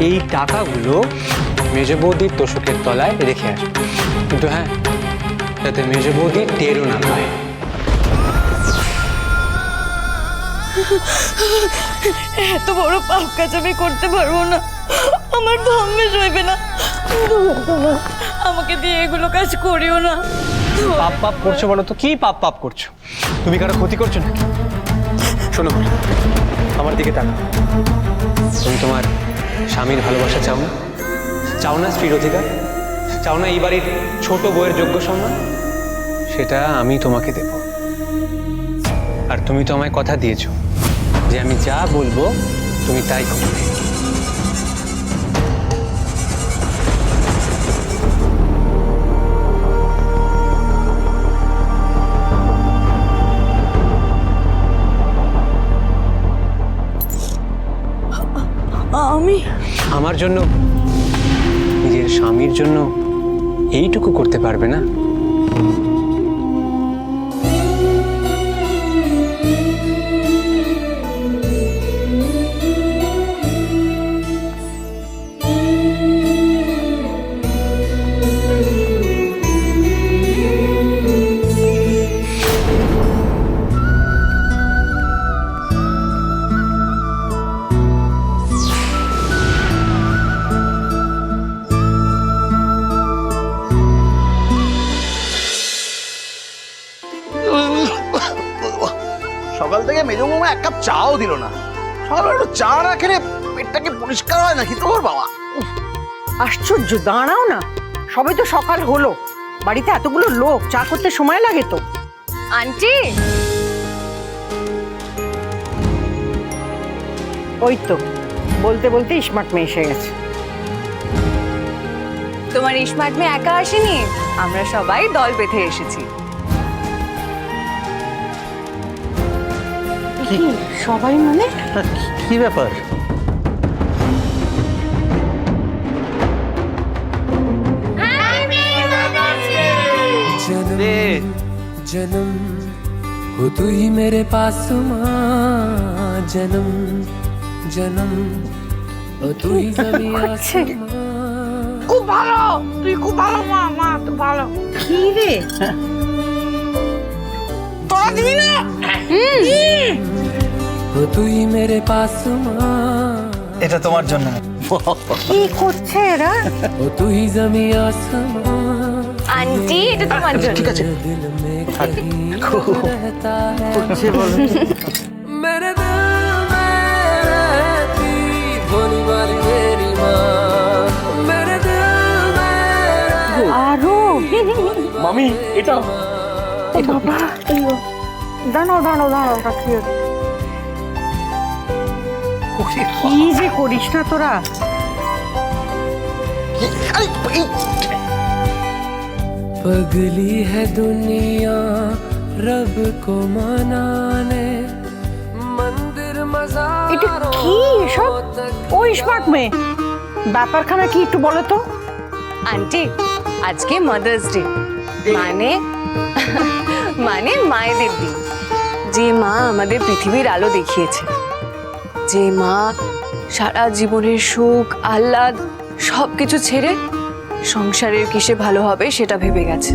এই টাকাগুলো মেজ বৌদির তোষকের তলায় রেখে আসবে, কিন্তু হ্যাঁ, যাতে মেজ বৌদি টেরও না পায়। এত বড় পাপ কাজ আমি করতে পারবো না, আমার ধর্মে সইবে না। আমাকে দিয়ে এগুলো কাজ করিও না। পাপ পাপ করছো বলো তো, কি পাপ পাপ করছো? তুমি কারো ক্ষতি করছো নাকি? শোনো, আমার দিকে তাকাও। তুমি তোমার স্বামীর ভালোবাসা চাও না? চাও না স্ত্রীর অধিকার? চাও না এই বাড়ির ছোট বউয়ের যোগ্য সম্মান? সেটা আমি তোমাকে দেব। আর তুমি তো আমায় কথা দিয়েছো যে আমি যা বলবো তুমি তাই করবে। আমি আমার জন্য, নিজের স্বামীর জন্য এইটুকু করতে পারবে না? সকাল থেকে মেজো মামা এক কাপ চাও দিল না। সকালবেলা একটু চা না খেলে পেটটাকে পরিষ্কার হয় নাকি তোর বাবা? আশ্চর্য, দাঁড়াও না, সবে তো সকাল হলো, বাড়িতে এতগুলো লোক, চা করতে সময় লাগে তো। আন্টি, ওই তো বলতে বলতে স্মার্ট মেয়ে এসে গেছে। তোমার স্মার্ট মেয়ে একা আসেনি, আমরা সবাই দল বেঁধে এসেছি। কি সবাই মানে? কি ব্যাপার? जन्म जन्म हो तू ही मेरे पास माँ, जन्म जन्म हो तू ही जमीन आसमां। খুব ভালো, তুই খুব ভালো মা, মা তো ভালো। কি রে তোরা দিবি না? हो तू ही मेरे पास माँ, এটা তোমার জন্য। কি করছে এরা? हो तू ही जमीन आसमां। আন্টি, এটা তোমার জন্য। ঠিক আছে, दिल में कहीं रहता है मेरे दिल में रहती भोली वाली मेरी माँ, मेरे दिल में আরো মামি এটা বাবা, দাঁড়াও দাঁড়াও দাঁড়াও, রাখিও। কি যে করিস না তোরা। पगली है दुनिया रब को मनाने मंदिर এটা मज़ारों কি এসব? ও স্মার্ট মেয়ে, ব্যাপারখানা কি একটু বলো তো। আন্টি, আজকে মাদার্স ডে, মানে মানে মায়েদের দিন। যে মা আমাদের পৃথিবীর আলো দেখিয়েছে, যে মা সারা জীবনের সুখ আহ্লাদ সবকিছু ছেড়ে সংসারের কিসে ভালো হবে সেটা ভেবে গেছে,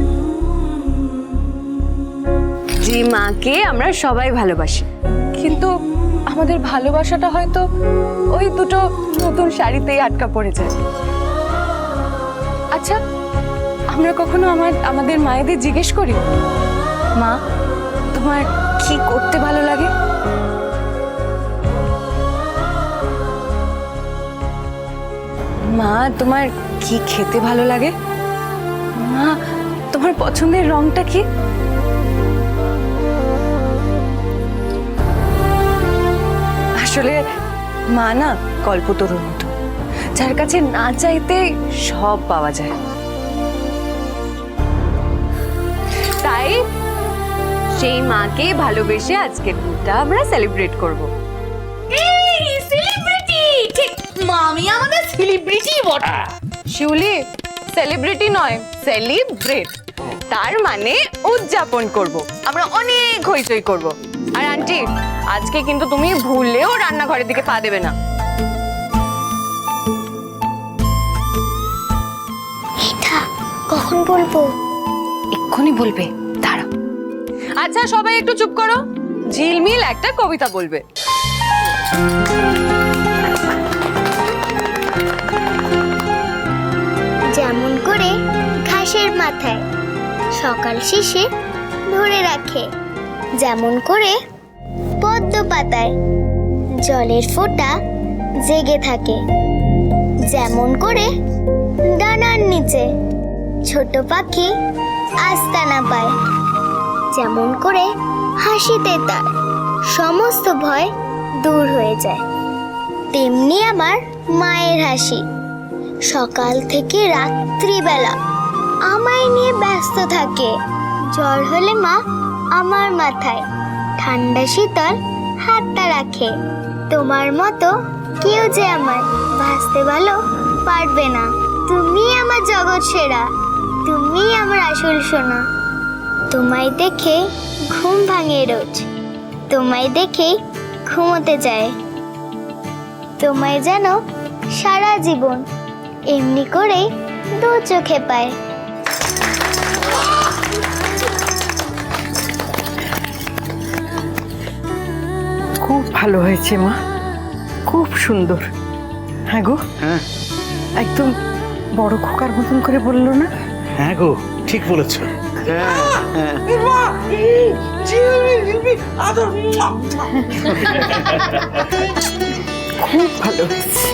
যে মাকে আমরা সবাই ভালোবাসি, কিন্তু আমাদের ভালোবাসাটা হয়তো ওই দুটো নতুন শাড়িতেই আটকা পড়ে যায়। আচ্ছা, আমরা কখনো আমাদের মায়েদের জিজ্ঞেস করি, মা তোমার কি করতে ভালো লাগে? মা তোমার কি খেতে ভালো লাগে? মা তোমার পছন্দের রংটা কি? আসলে মা না কল্পতরুর মতো, যার কাছে না চাইতে সব পাওয়া যায়। তাই সেই মাকে ভালোবেসে আজকের দিনটা আমরা সেলিব্রেট করব। সেলিব্রিটি ঠিক, মামি আমাদের সেলিব্রিটি বটে। শিউলি, সেলিব্রিটি নয়, সেলিব্রেট, তার মানে উদযাপন করব, আমরা অনেক হইচই করব। আর আন্টি, আজকে কিন্তু তুমি ভুলেও রান্নাঘরের দিকে পা দেবে না। বলবো? এক্ষুনি বলবে, দাঁড়া। আচ্ছা সবাই একটু চুপ করো, ঝিলমিল একটা কবিতা বলবে। যেমন করে ঘাসের মাথায় সকাল শেষে ধরে রাখে, যেমন করে পদ্ম পাতায় জলের ফোঁটা জেগে থাকে, যেমন করে ডানার নিচে ছোট পাখি আস্তানা পায়, যেমন করে হাসিতে তার সমস্ত ভয় দূর হয়ে যায়, তেমনি আমার মায়ের হাসি সকাল থেকে রাত্রিবেলা আমায় নিয়ে ব্যস্ত থাকে। জ্বর হলে মা আমার মাথায় ঠান্ডা শীতল হাতটা রাখে। তোমার মতো কেউ যে আমায় ভাসতে ভালো পারবে না। তুমি আমার জগৎ সেরা, তুমি আমার আসল সোনা। তোমায় দেখে ঘুম ভাঙে রোজ, তোমায় দেখে ঘুমোতে যায়, তোমায় যেন সারা জীবন এমনি করে দু চোখে পায়। খুব ভালো হয়েছে মা, খুব সুন্দর। হ্যাঁ গো, হ্যাঁ একদম বড় খোকার মতন করে বললো না? হ্যাঁ গো, ঠিক বলেছো। খুব ভালো হয়েছে।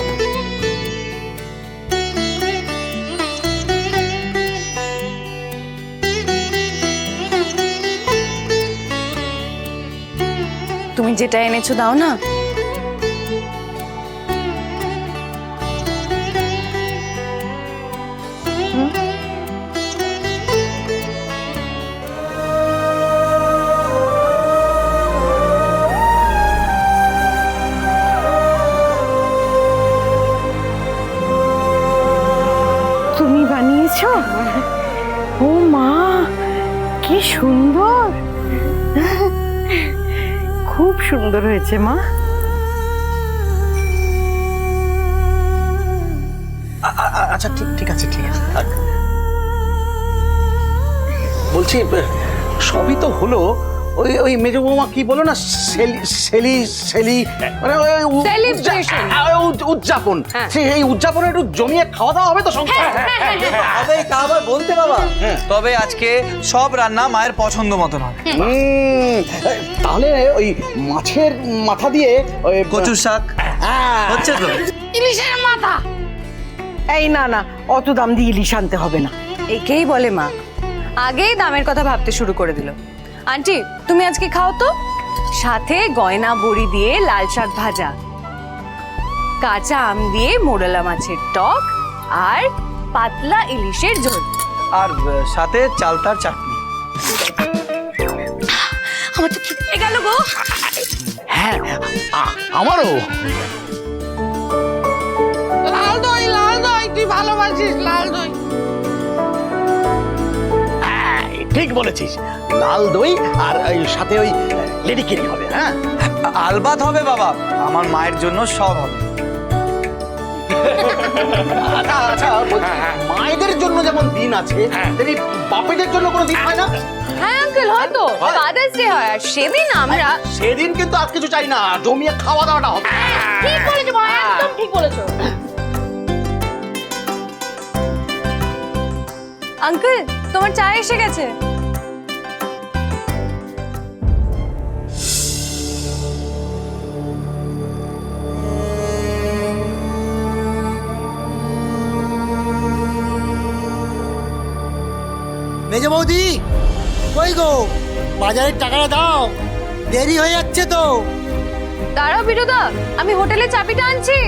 তুমি যেটা এনেছো দাও না। তুমি বানিয়েছো? ও মা, কি সুন্দর, খুব সুন্দর হয়েছে মা। আচ্ছা ঠিক ঠিক আছে, ঠিক আছে, থাক। বলছি সবই তো হলো, ওই ওই মেজো বৌমা কি বলো না, সেলি সেলি সেলি মানে Celebration. উদযাপন, হ্যাঁ। এই উদযাপনে একটু জমিয়ে খাওয়া দাওয়া হবে তো সংসার। হবে তা আবার বলতে বাবা। তবে আজকে সব রান্না মায়ের পছন্দ মতন হবে। তাহলে ওই মাছের মাথা দিয়ে ওই কচুর শাক হচ্ছে তো? ইলিশের মাথা। এই না না, অত দাম দিয়ে ইলিশ আনতে হবে না। একেই বলে মা, আগেই দামের কথা ভাবতে শুরু করে দিল। আন্টি তুমি আজকে খাও তো, সাথে গয়না বড়ি দিয়ে লাল শাক ভাজা, কাঁচা আম দিয়ে মোরলা মাছের টক, আর পাতলা ইলিশের ঝোল। আর সাথে চালতার চাটনি। আমার তো খেতে গেল গো। হ্যাঁ আমারও। লাল দই তুই ভালোবাসিস লাল দই। ঠিক বলেছিস, লাল দই আর ওই সাথে ওই লেডিকেনি হবে। হ্যাঁ আলবাত হবে বাবা, আমার মায়ের জন্য সব হবে। আচ্ছা আচ্ছা, বলছি, মায়েদের জন্য যেমন দিন আছে তেমনি বাপেদের জন্য কোনো দিন হয় না? হ্যাঁ আঙ্কেল, হয়তো ফাদার্স ডে হয়, আর সেদিন আমরা সেদিন কিন্তু আর কিছু চাই না, জমিয়ে খাওয়া দাওয়াটা হবে। ঠিক বলেছো মা, একদম ঠিক বলেছো। আঙ্কেল তোমার চা এসে গেছে। মেজো বৌদি, কই গো, বাজারের টাকাটা দাও, দেরি হয়ে যাচ্ছে তো। দাঁড়াও বিরোদা, আমি হোটেলে চাবিটা আনছি।